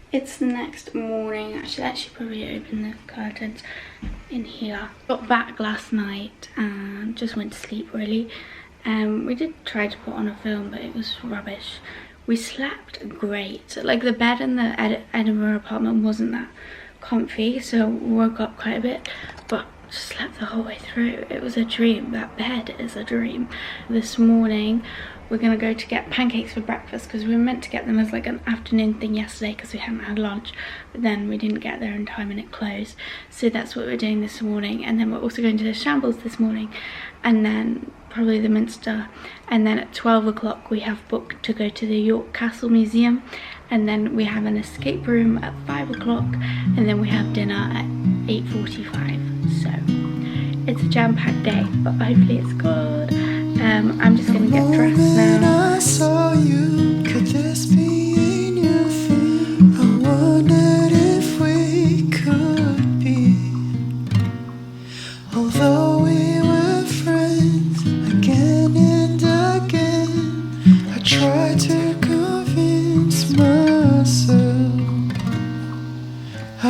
It's the next morning. Actually, I should probably open the curtains in here. Got back last night and just went to sleep really. We did try to put on a film, but it was rubbish. We slept great. Like the bed in the Edinburgh apartment wasn't that comfy, so we woke up quite a bit, but just slept the whole way through. It was a dream. That bed is a dream. This morning we're gonna go to get pancakes for breakfast because we were meant to get them as like an afternoon thing yesterday because we hadn't had lunch, but then we didn't get there in time and it closed. So that's what we're doing this morning, and then we're also going to the Shambles this morning, and then probably the Minster, and then at 12 o'clock we have booked to go to the York Castle Museum, and then we have an escape room at 5 o'clock, and then we have dinner at 8:45. So it's a jam-packed day, but hopefully it's good. I'm just gonna get dressed now. I saw you, could this be in your feet? I wondered if we could be. Although we were friends again and again, I tried to convince myself I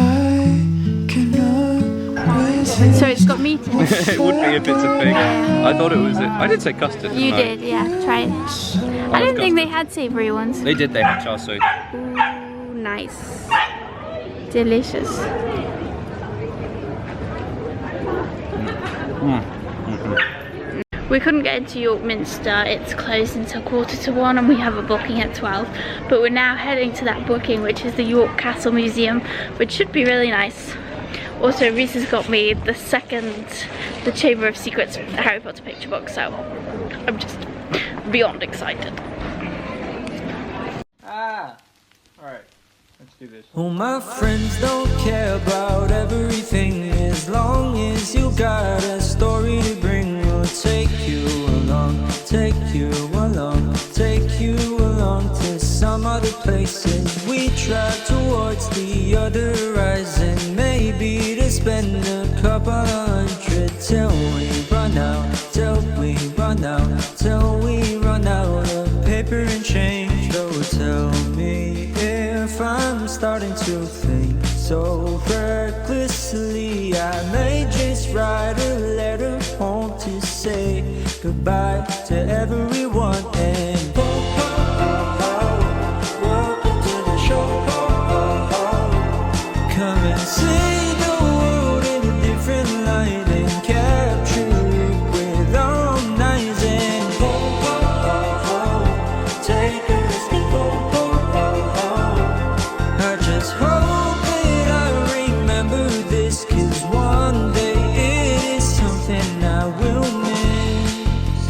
cannot resist. So it's got meat in it. It would be if it's a pig. I thought it was. I did say custard. You didn't did, yeah. Try it. I didn't think they had savoury ones. They did. They had char siu. Ooh, nice. Delicious. We couldn't get into York Minster. It's closed until 1:45 and we have a booking at 12. But we're now heading to that booking, which is the York Castle Museum, which should be really nice. Also, Reese has got me the Chamber of Secrets Harry Potter picture book, so I'm just beyond excited. Alright, let's do this. All my friends don't care about everything as long as you got a story to bring. We'll take you along, take you along, take you along to some other places. We drive towards the other horizon, maybe to spend a couple hundred till we run out, till we run out, till we run out of paper and change. So tell me if I'm starting to think so recklessly, I may just write a letter home to say goodbye to everyone and welcome to the show. Come and see the world in a different light and capture it with our own eyes and take a risk. I just hope that I remember this, 'cause one day it is something I will miss.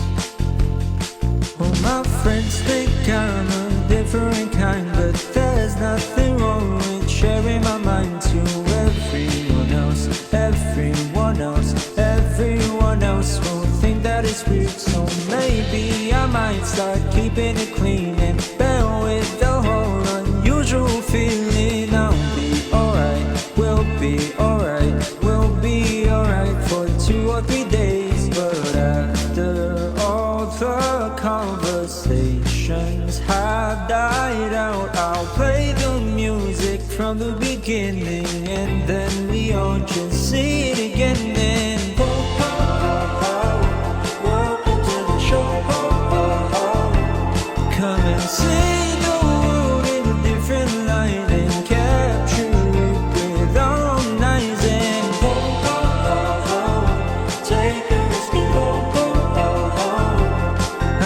Well, my friends think I'm a different kind, but there's nothing wrong with sharing my mind to everyone else. Everyone else, everyone else will think that it's weird, so maybe I might start keeping it clean and bear with the whole unusual feeling. I'll be alright, we'll be alright, we'll be alright for 2 or 3 days, but after all the conversations have died out, I'll play the music from the beginning, and then we all just see it again. And welcome to the show. Come and see the world in a different light and capture it with our own eyes and take a risk.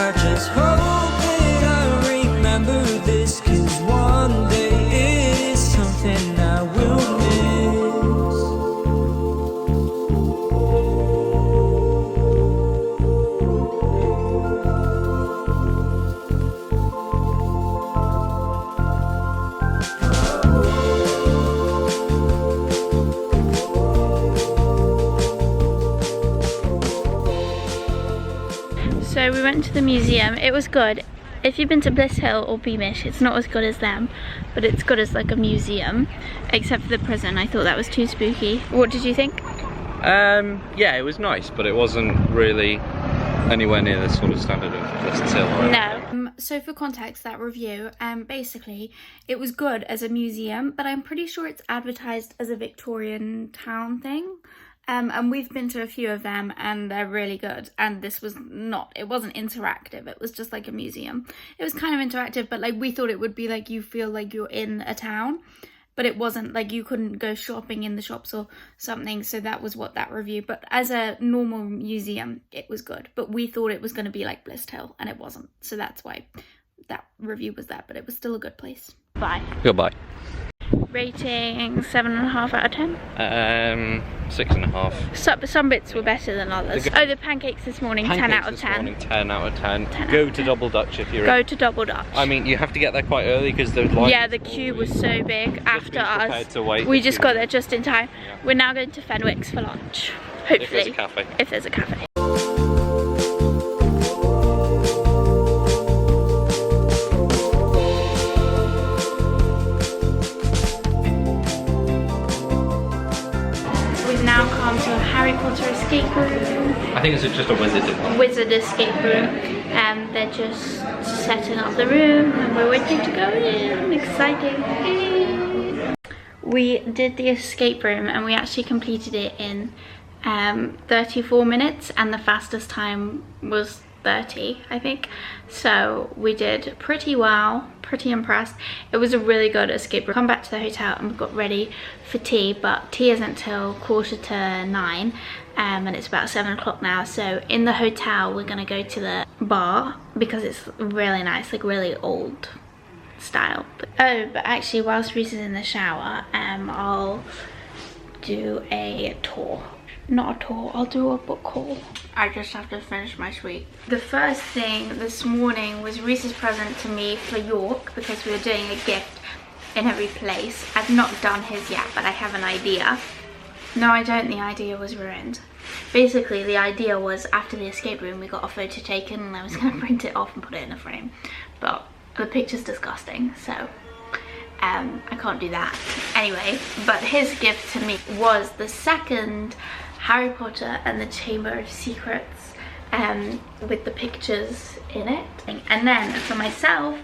I just hope that I remember this, 'cause one day it is something I will miss. So we went to the museum. It was good. If you've been to Bliss Hill or Beamish, it's not as good as them, but it's good as like a museum, except for the prison. I thought that was too spooky. What did you think? Yeah, it was nice, but it wasn't really anywhere near the sort of standard of Bliss Hill. No. So for context, that review, basically, it was good as a museum, but I'm pretty sure it's advertised as a Victorian town thing. And we've been to a few of them and they're really good. And this was not, it wasn't interactive. It was just like a museum. It was kind of interactive, but like we thought it would be like you feel like you're in a town. But it wasn't, like you couldn't go shopping in the shops or something. So that was what that review. But as a normal museum, it was good. But we thought it was going to be like Bliss Hill and it wasn't. So that's why that review was there. But it was still a good place. Bye. Goodbye. Rating 7.5 out of 10. 6.5. Some bits were better than others. Oh, the pancakes this morning, 10 out of 10. Morning, 10 out of 10. 10 Go out to of Double Dutch if you're Go to Double Dutch. I mean, you have to get there quite early because the line. Yeah, the queue was so big after us. To wait we just got there just in time. Yeah. We're now going to Fenwick's for lunch. Hopefully. If there's a cafe. If there's a cafe. We've now come to a Harry Potter escape room. I think it's just a Wizard escape room, and they're just setting up the room and we're waiting to go in. Exciting. We did the escape room and we actually completed it in 34 minutes and the fastest time was 30, I think. So we did pretty well, pretty impressed. It was a really good escape room. Come back to the hotel and we got ready for tea, but tea isn't till 8:45 and it's about 7 o'clock now. So in the hotel we're gonna go to the bar because it's really nice, like really old style. Oh, but actually whilst Reese is in the shower, I'll do a tour. Not a tour, I'll do a book haul. I just have to finish my sweet. The first thing this morning was Reese's present to me for York because we were doing a gift in every place. I've not done his yet, but I have an idea. No, I don't. The idea was ruined. Basically, the idea was after the escape room, we got a photo taken and I was going to print it off and put it in a frame. But the picture's disgusting, so I can't do that. Anyway, but his gift to me was the second Harry Potter and the Chamber of Secrets with the pictures in it. And then for myself,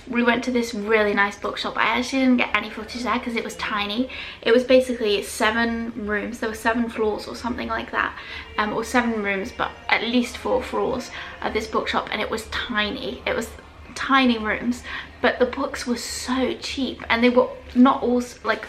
we went to this really nice bookshop. I actually didn't get any footage there because it was tiny. It was basically 7 rooms. There were 7 floors or something like that, or 7 rooms, but at least 4 floors of this bookshop, and it was tiny. It was tiny rooms, but the books were so cheap, and they were not all like,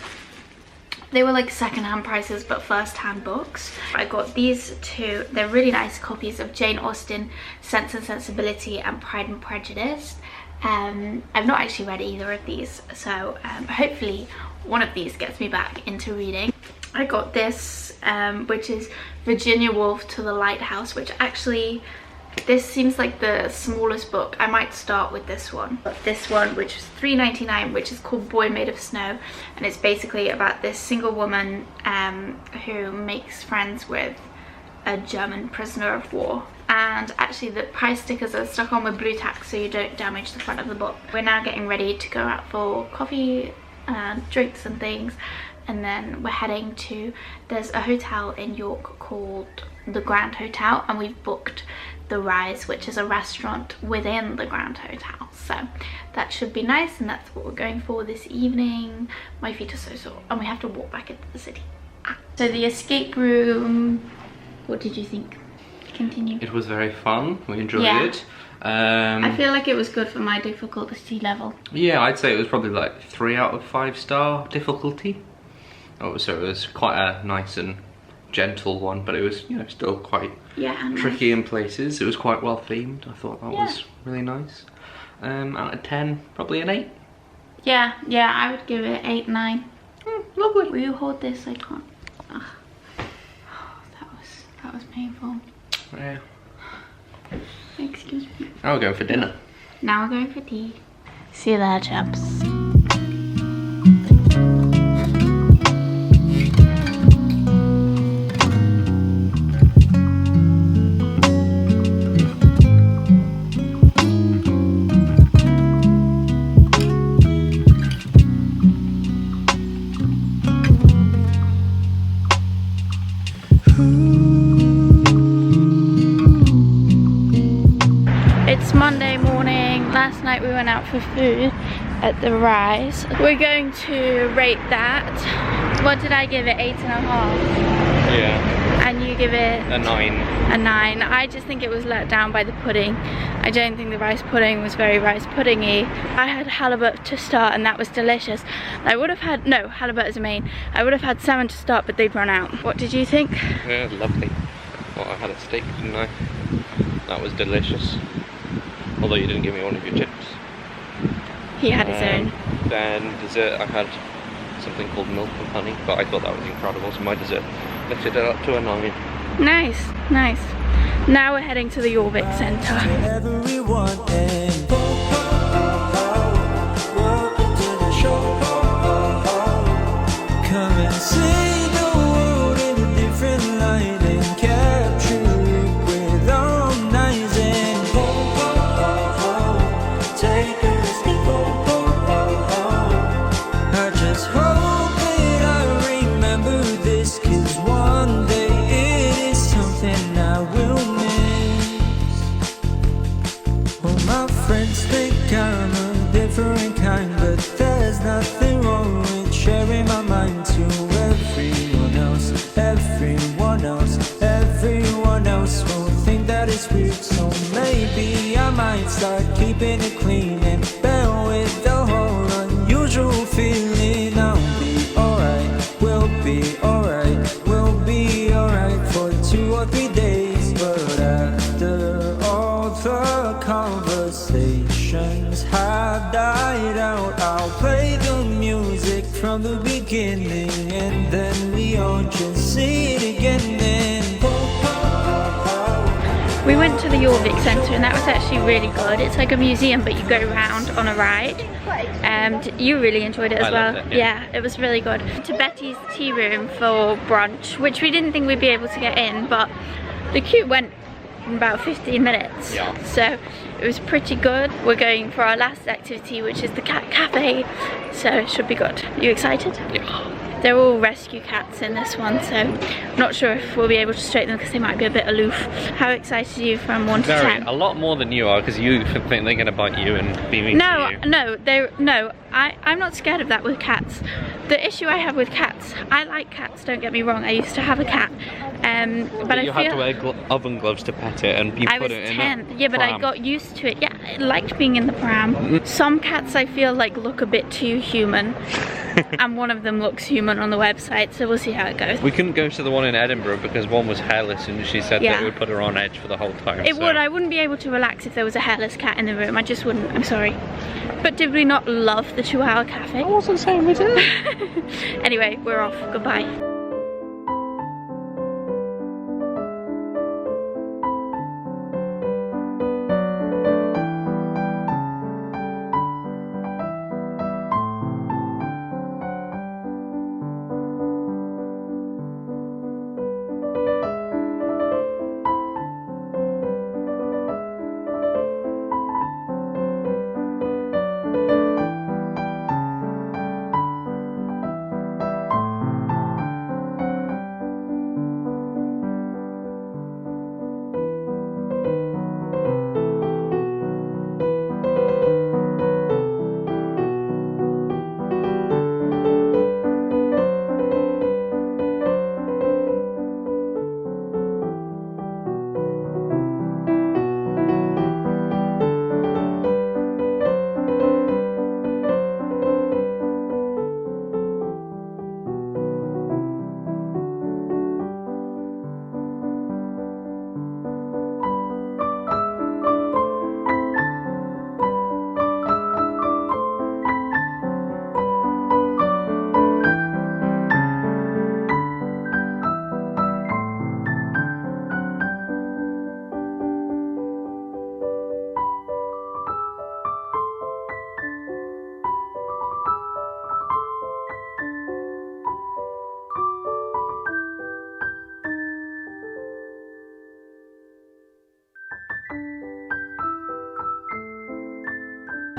they were like second-hand prices but first-hand books. I got these 2. They're really nice copies of Jane Austen, Sense and Sensibility and Pride and Prejudice. I've not actually read either of these, so hopefully one of these gets me back into reading. I got this, which is Virginia Woolf to the Lighthouse, which actually, this seems like the smallest book. I might start with this one. But this one, which is $3.99, which is called Boy Made of Snow, and it's basically about this single woman who makes friends with a German prisoner of war. And actually the price stickers are stuck on with blue tack so you don't damage the front of the book. We're now getting ready to go out for coffee and drinks and things, and then we're heading to, there's a hotel in York called the Grand Hotel, and we've booked the Rise, which is a restaurant within the Grand Hotel. So that should be nice, and that's what we're going for this evening. My feet are so sore and we have to walk back into the city. So the escape room, what did you think? Continue. It was very fun. We enjoyed it. I feel like it was good for my difficulty level. Yeah, I'd say it was probably like 3 out of 5 star difficulty. Oh, so it was quite a nice and gentle one, but it was, you know, still quite tricky in places. It was quite well themed. I thought that was really nice. Out of 10, probably an 8. Yeah, I would give it 8, 9. Lovely. Will you hold this? I can't. Ugh. That was painful. Yeah. Excuse me. Now we're going for dinner. Now we're going for tea. See you there, chaps. night we went out for food at the Rise. We're going to rate that. What did I give it? 8.5. Yeah. And you give it? A 9. A 9. I just think it was let down by the pudding. I don't think the rice pudding was very rice puddingy. I had halibut to start and that was delicious. I would have had, no, halibut is a main. I would have had salmon to start but they'd run out. What did you think? Yeah, lovely. Well, I had a steak, didn't I? That was delicious. Although you didn't give me one of your chips. He had his own. Then dessert, I had something called milk and honey, but I thought that was incredible, so my dessert lifted it up to a 9. Nice, nice. Now we're heading to the Yorvik Centre. So maybe I might start keeping it clean and bear with the whole unusual feeling. I'll be alright, we'll be alright, we'll be alright for 2 or 3 days. But after all the conversations have died out, I'll play the music from the beginning and then we all just see it again. Then we went to the Yorvik Centre and that was actually really good. It's like a museum but you go around on a ride. And you really enjoyed it as well. Loved it, yeah, it was really good. To Betty's tea room for brunch, which we didn't think we'd be able to get in, but the queue went in about 15 minutes. Yeah. So it was pretty good. We're going for our last activity, which is the cat cafe. So it should be good. Are you excited? Yeah. They're all rescue cats in this one, so I'm not sure if we'll be able to straighten them because they might be a bit aloof. How excited are you from 1 to 10? A lot more than you are, because you think they're going to bite you and be mean to you. I'm not scared of that with cats. The issue I have with cats, I like cats, don't get me wrong. I used to have a cat, but I you had to wear oven gloves to pet it, and you put it in. I was 10, yeah, but I got used to it. Yeah, I liked being in the pram. Some cats I feel like look a bit too human. And one of them looks human on the website, so we'll see how it goes. We couldn't go to the one in Edinburgh because one was hairless and she said that it would put her on edge for the whole time. It would. I wouldn't be able to relax if there was a hairless cat in the room. I just wouldn't. I'm sorry. But did we not love the 2-hour cafe? I wasn't saying we did. Anyway, we're off. Goodbye.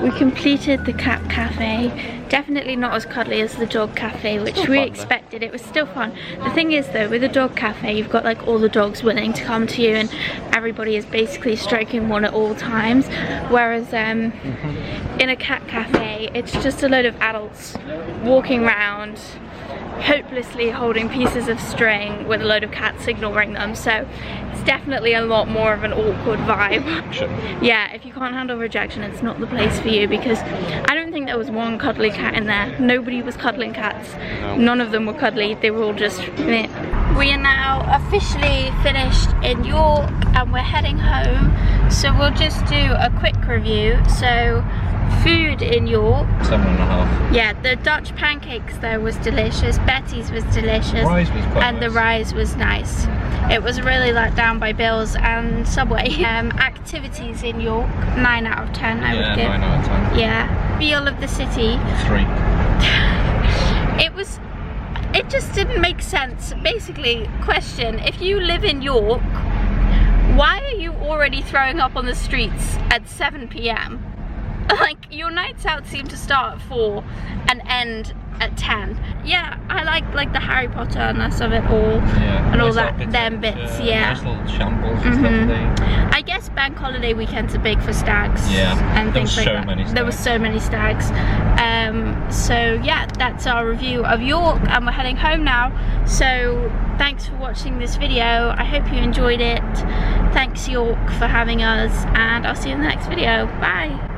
We completed the cat cafe. Definitely not as cuddly as the dog cafe, which we expected. It was still fun. The thing is though, with a dog cafe, you've got like all the dogs willing to come to you and everybody is basically stroking one at all times. Whereas in a cat cafe, it's just a load of adults walking around, hopelessly holding pieces of string with a load of cats ignoring them. So it's definitely a lot more of an awkward vibe. Yeah, if you can't handle rejection, it's not the place for you, because I don't think there was one cuddly cat in there. Nobody was cuddling cats. None of them were cuddly. They were all just meh. We are now officially finished in York and we're heading home. So we'll just do a quick review. So food in York. 7.5. Yeah, the Dutch pancakes though was delicious. Betty's was delicious. Rise was quite and nice. The rise was nice. It was really let down by Bill's and Subway. Activities in York, 9 out of 10 I would give. 9 out of 10. Yeah. Feel of the city. 3. It just didn't make sense. Basically, question, if you live in York, why are you already throwing up on the streets at 7 PM? Like, your nights out seem to start at 4 and end at 10. Yeah, I like the Harry Potter-ness of it all, and all that, them bits, yeah. Nice little shambles and stuff there. I guess bank holiday weekends are big for stags. Yeah, and things like that. Many stags. There were so many stags. So yeah, that's our review of York, and we're heading home now. So thanks for watching this video. I hope you enjoyed it. Thanks York for having us, and I'll see you in the next video. Bye.